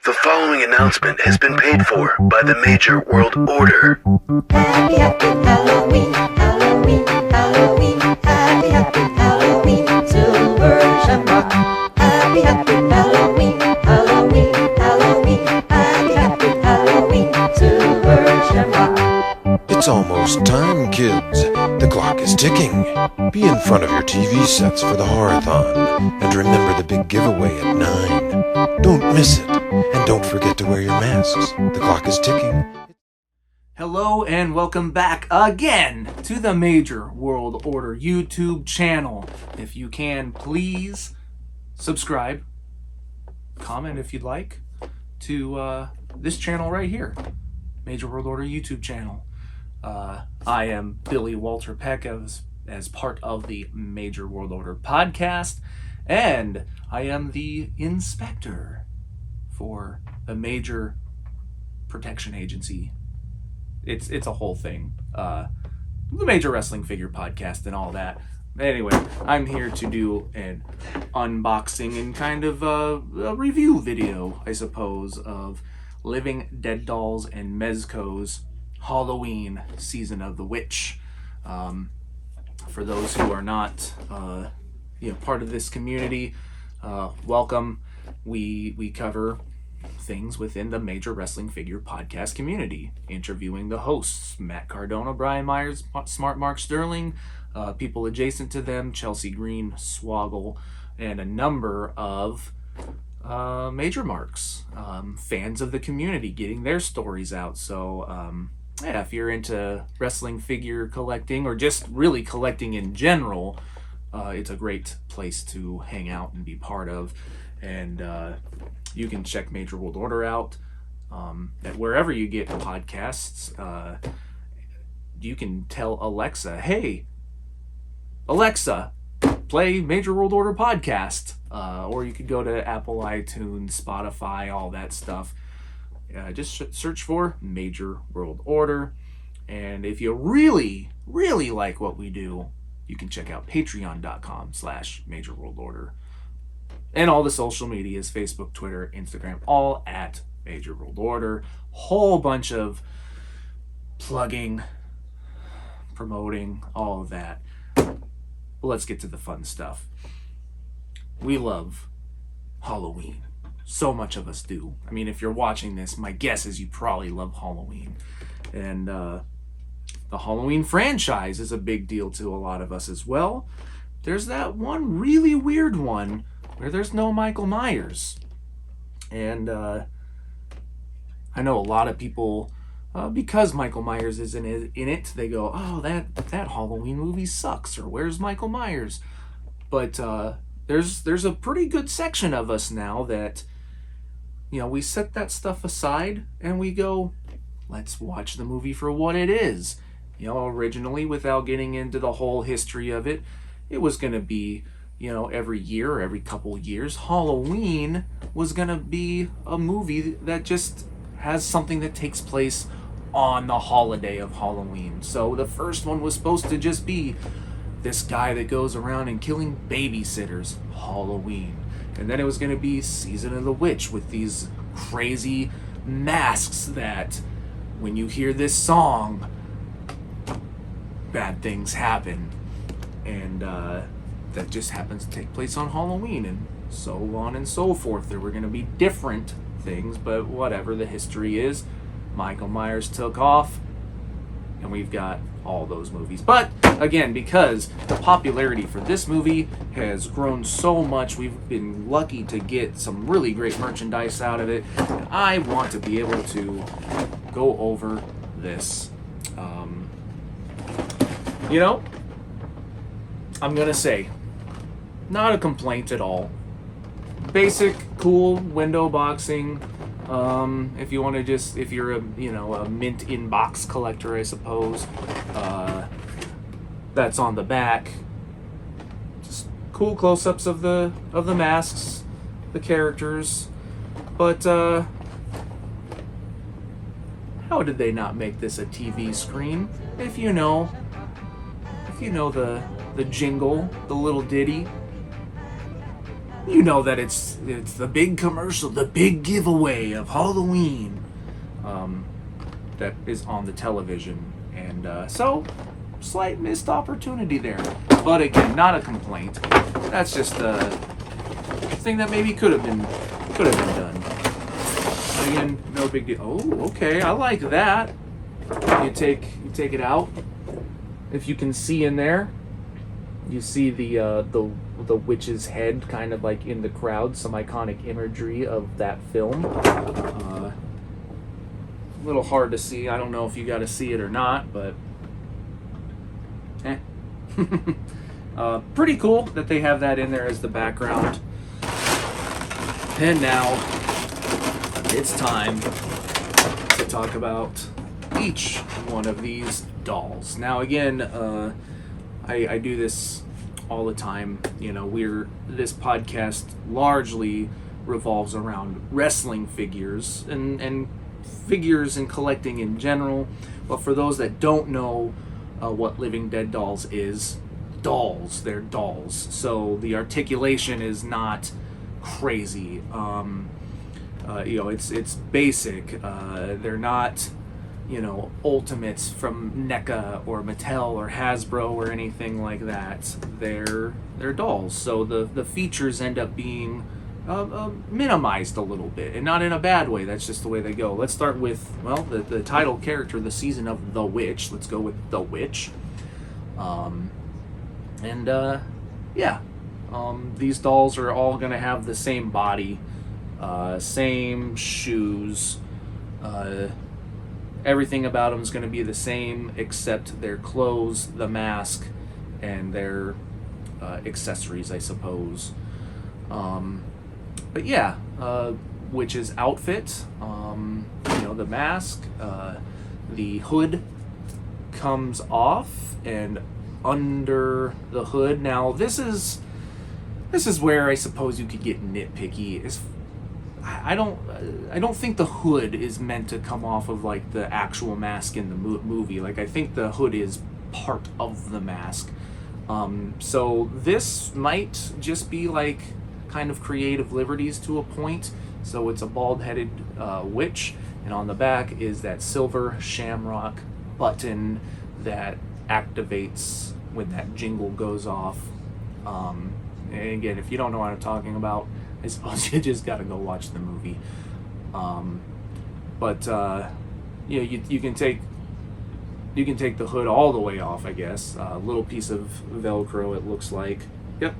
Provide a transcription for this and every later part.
The following announcement has been paid for by the Major World Order. Happy, happy Halloween, Halloween, Halloween. Happy, happy Halloween, silver shamrock. Happy, happy Halloween, Halloween, Halloween. Happy, happy Halloween, silver shamrock. It's almost time, kids. The clock is ticking. Be in front of your TV sets for the horathon. And remember the big giveaway at 9. Don't miss it. And don't forget to wear your masks. The clock is ticking. Hello and welcome back again to the Major World Order YouTube channel. If you can, please subscribe, comment if you'd like, to this channel right here, Major World Order YouTube channel. I am Billy Walter Peck as part of the Major World Order podcast, and I am the inspector for the Major Protection Agency. It's a whole thing. The Major Wrestling Figure podcast and all that. Anyway, I'm here to do an unboxing and kind of a review video, I suppose, of Living Dead Dolls and Mezco's Halloween Season of the Witch. For those who are not part of this community, welcome. We cover things within the Major Wrestling Figure podcast community, interviewing the hosts, Matt Cardona, Brian Myers, Smart Mark Sterling, people adjacent to them, Chelsea Green, Swoggle, and a number of major marks, fans of the community getting their stories out. So if you're into wrestling figure collecting or just really collecting in general, it's a great place to hang out and be part of. And you can check Major World Order out at wherever you get podcasts. You can tell Alexa, hey, Alexa, play Major World Order podcast. Or you could go to Apple, iTunes, Spotify, all that stuff. Just search for Major World Order. And if you really, really like what we do, you can check out patreon.com/Major World Order. And all the social medias, Facebook, Twitter, Instagram, all at Major World Order. Whole bunch of plugging, promoting, all of that. But let's get to the fun stuff. We love Halloween. So much of us do. I mean, if you're watching this, my guess is you probably love Halloween. And the Halloween franchise is a big deal to a lot of us as well. There's that one really weird one where there's no Michael Myers. And I know a lot of people, because Michael Myers is in it, they go, oh, that Halloween movie sucks, or where's Michael Myers? But there's a pretty good section of us now that, we set that stuff aside and we go, let's watch the movie for what it is. Originally, without getting into the whole history of it, it was going to be, every year or every couple years, Halloween was going to be a movie that just has something that takes place on the holiday of Halloween. So the first one was supposed to just be this guy that goes around and killing babysitters, Halloween. And then it was going to be Season of the Witch with these crazy masks that when you hear this song, bad things happen. And that just happens to take place on Halloween, and so on and so forth. There were going to be different things, but whatever the history is, Michael Myers took off, and we've got all those movies. But again, because the popularity for this movie has grown so much, we've been lucky to get some really great merchandise out of it, and I want to be able to go over this. I'm gonna say, not a complaint at all. Basic, cool window boxing. If you want to if you're a mint in box collector, I suppose, that's on the back. Just cool close-ups of the masks, the characters. But how did they not make this a TV screen? If you know the jingle, the little ditty. you know that it's the big commercial, the big giveaway of Halloween, that is on the television, and so slight missed opportunity there. But again, not a complaint. That's just a thing that maybe could have been done. Again, no big deal. Oh, okay, I like that. You take it out. If you can see in there, you see the witch's head kind of like in the crowd. Some iconic imagery of that film. A little hard to see. I don't know if you got to see it or not, but pretty cool that they have that in there as the background. And now it's time to talk about each one of these dolls. Now again, I do this all the time. You know, this podcast largely revolves around wrestling figures and figures and collecting in general. But for those that don't know what Living Dead Dolls is, dolls, they're dolls. So the articulation is not crazy. You know, it's basic. They're not, you know, ultimates from NECA or Mattel or Hasbro or anything like that. They're dolls. So the features end up being minimized a little bit, and not in a bad way. That's just the way they go. Let's start with, well, the title character, the season of the witch. Let's go with the witch. These dolls are all gonna have the same body, same shoes, everything about them is going to be the same except their clothes, the mask, and their accessories, I suppose. But yeah, witch's outfit, you know, the mask, the hood comes off, and under the hood, now this is where I suppose you could get nitpicky. I don't think the hood is meant to come off of like the actual mask in the movie. Like, I think the hood is part of the mask. So this might just be like kind of creative liberties to a point. So it's a bald-headed witch, and on the back is that silver shamrock button that activates when that jingle goes off. And again, if you don't know what I'm talking about, I suppose you just gotta go watch the movie. You can take the hood all the way off, I guess. A little piece of Velcro, it looks like. Yep.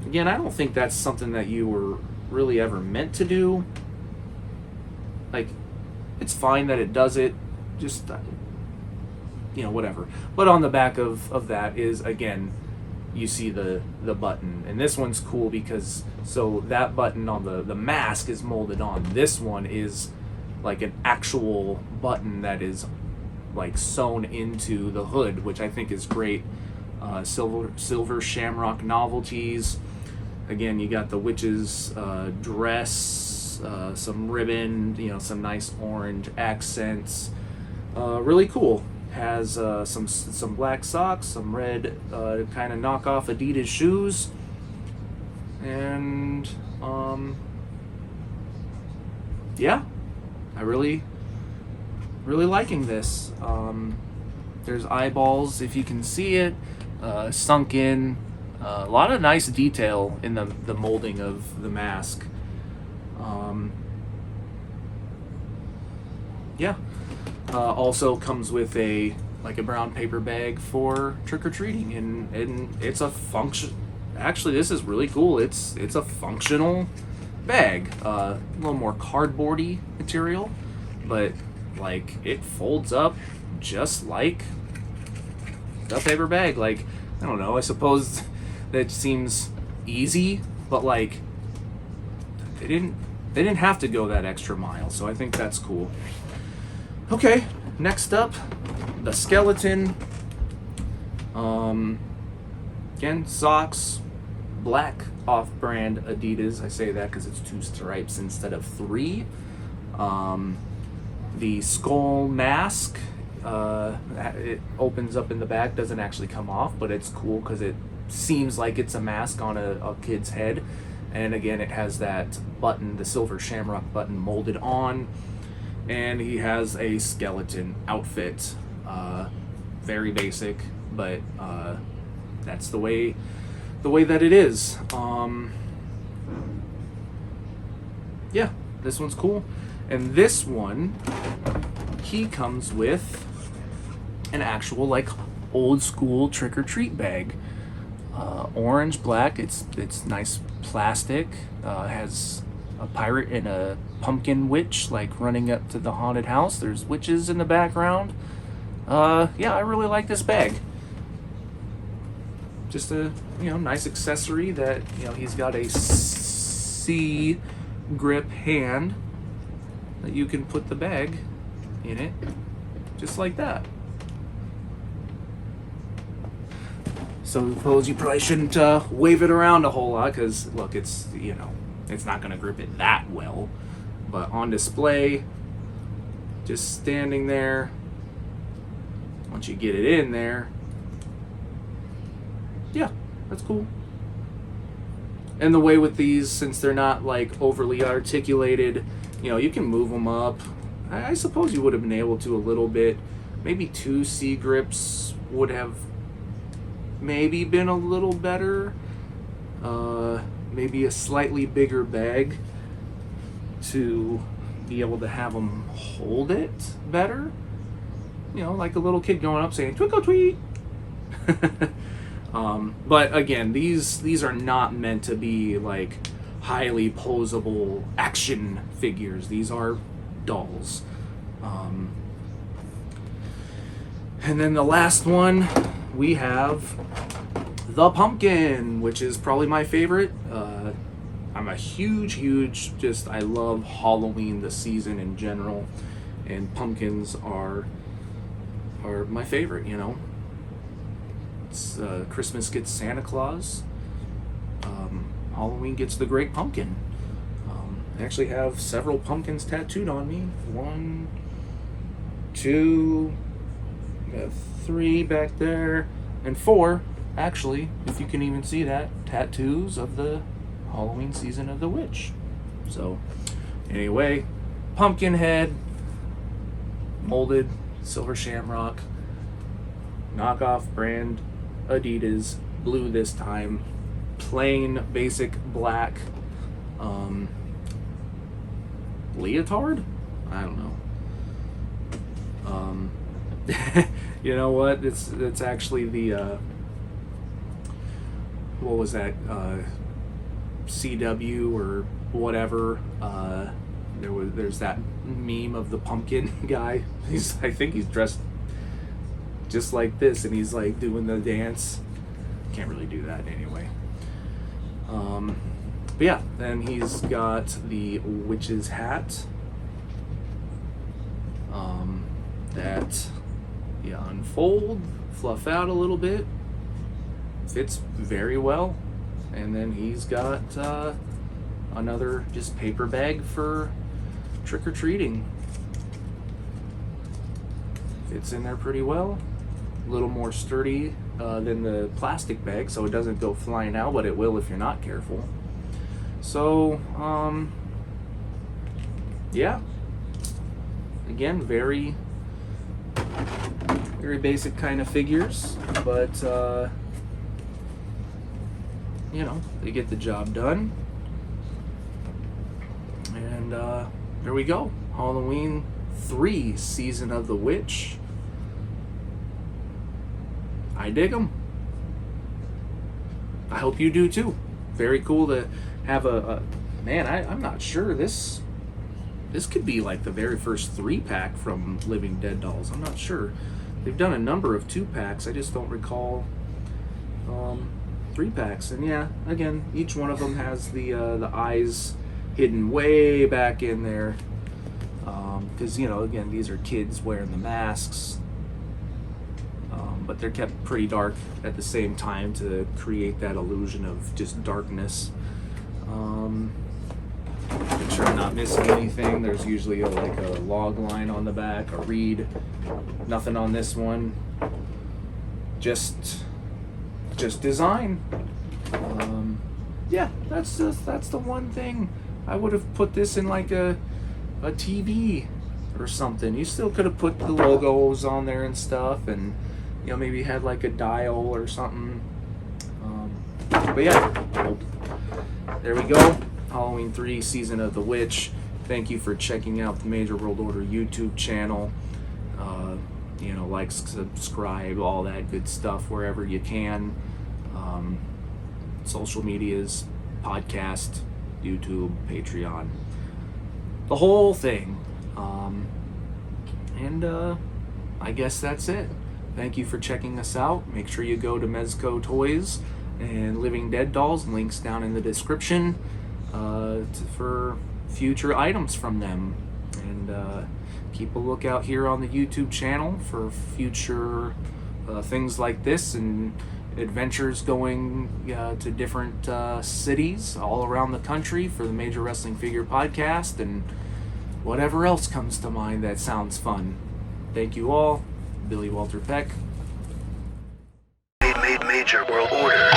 Again, I don't think that's something that you were really ever meant to do. Like, it's fine that it does it. Just, you know, whatever. But on the back of that is, again, you see the button, and this one's cool because so that button on the mask is molded on. This one is like an actual button that is like sewn into the hood, which I think is great. Silver shamrock novelties. Again, you got the witch's dress, some ribbon, you know, some nice orange accents. Really cool. Has some black socks, some red kind of knockoff Adidas shoes, and yeah, I really liking this. There's eyeballs, if you can see it, sunk in. A lot of nice detail in the molding of the mask. Yeah. Also comes with a brown paper bag for trick-or-treating, and it's a function. Actually, this is really cool. It's a functional bag. A little more cardboardy material, but like it folds up just like a paper bag. Like, I don't know, I suppose that seems easy, but like they didn't have to go that extra mile, so I think that's cool. Okay, next up, the skeleton. Again, socks, black off-brand Adidas. I say that because it's 2 stripes instead of 3. The skull mask, it opens up in the back, doesn't actually come off, but it's cool because it seems like it's a mask on a kid's head. And again, it has that button, the silver shamrock button, molded on. And he has a skeleton outfit. Very basic, but that's the way that it is. Yeah, this one's cool. And this one, he comes with an actual, like, old school trick-or-treat bag. Orange, black, it's nice plastic. Has a pirate and a pumpkin witch, like, running up to the haunted house. There's witches in the background. Yeah, I really like this bag. Just a, nice accessory that, he's got a C grip hand that you can put the bag in it, just like that. So suppose you probably shouldn't wave it around a whole lot, because look, it's it's not going to grip it that well. But on display, just standing there, once you get it in there, yeah, that's cool. And the way with these, since they're not like overly articulated, you can move them up. I suppose you would have been able to a little bit. Maybe 2 C grips would have maybe been a little better. Maybe a slightly bigger bag to be able to have them hold it better. Like a little kid going up saying "twinkle tweet." But again, these are not meant to be like highly posable action figures. These are dolls. And then the last one, we have the pumpkin, which is probably my favorite. I'm a huge, I love Halloween, the season in general, and pumpkins are my favorite. It's Christmas gets Santa Claus. Halloween gets the Great Pumpkin. I actually have several pumpkins tattooed on me. 1, 2, 3 back there, and 4, actually, if you can even see that, tattoos of the Halloween season of the witch. So, anyway, pumpkin head, molded silver shamrock, knockoff brand Adidas, blue this time, plain basic black leotard? I don't know. You know what? It's actually the what was that? CW or whatever. There's that meme of the pumpkin guy. I think he's dressed just like this, and he's like doing the dance. Can't really do that anyway. But yeah, then he's got the witch's hat. That you unfold, fluff out a little bit. Fits very well. And then he's got another just paper bag for trick-or-treating. Fits in there pretty well. A little more sturdy than the plastic bag, so it doesn't go flying out, but it will if you're not careful. So, yeah. Again, very basic kind of figures, but they get the job done. And there we go. Halloween 3, Season of the Witch. I dig them. I hope you do too. Very cool to have a man, I'm not sure. This could be like the very first 3-pack from Living Dead Dolls. I'm not sure. They've done a number of 2-packs. I just don't recall 3-packs. And yeah, again, each one of them has the eyes hidden way back in there. Because, again, these are kids wearing the masks. But they're kept pretty dark at the same time to create that illusion of just darkness. Make sure I'm not missing anything. There's usually a log line on the back, a reed. Nothing on this one. Just just design. Yeah, that's the one thing. I would have put this in like a TV or something. You still could have put the logos on there and stuff, and you know, maybe had like a dial or something. But yeah, there we go. Halloween 3 Season of the Witch. Thank you for checking out the Major World Order YouTube channel. You know, like, subscribe, all that good stuff wherever you can. Social medias, podcast, YouTube, Patreon, the whole thing. And I guess that's it. Thank you for checking us out. Make sure you go to Mezco Toys and Living Dead Dolls. Links down in the description for future items from them. And keep a lookout here on the YouTube channel for future things like this and adventures going to different cities all around the country for the Major Wrestling Figure Podcast and whatever else comes to mind that sounds fun. Thank you all. Billy Walter Peck. Major World Order.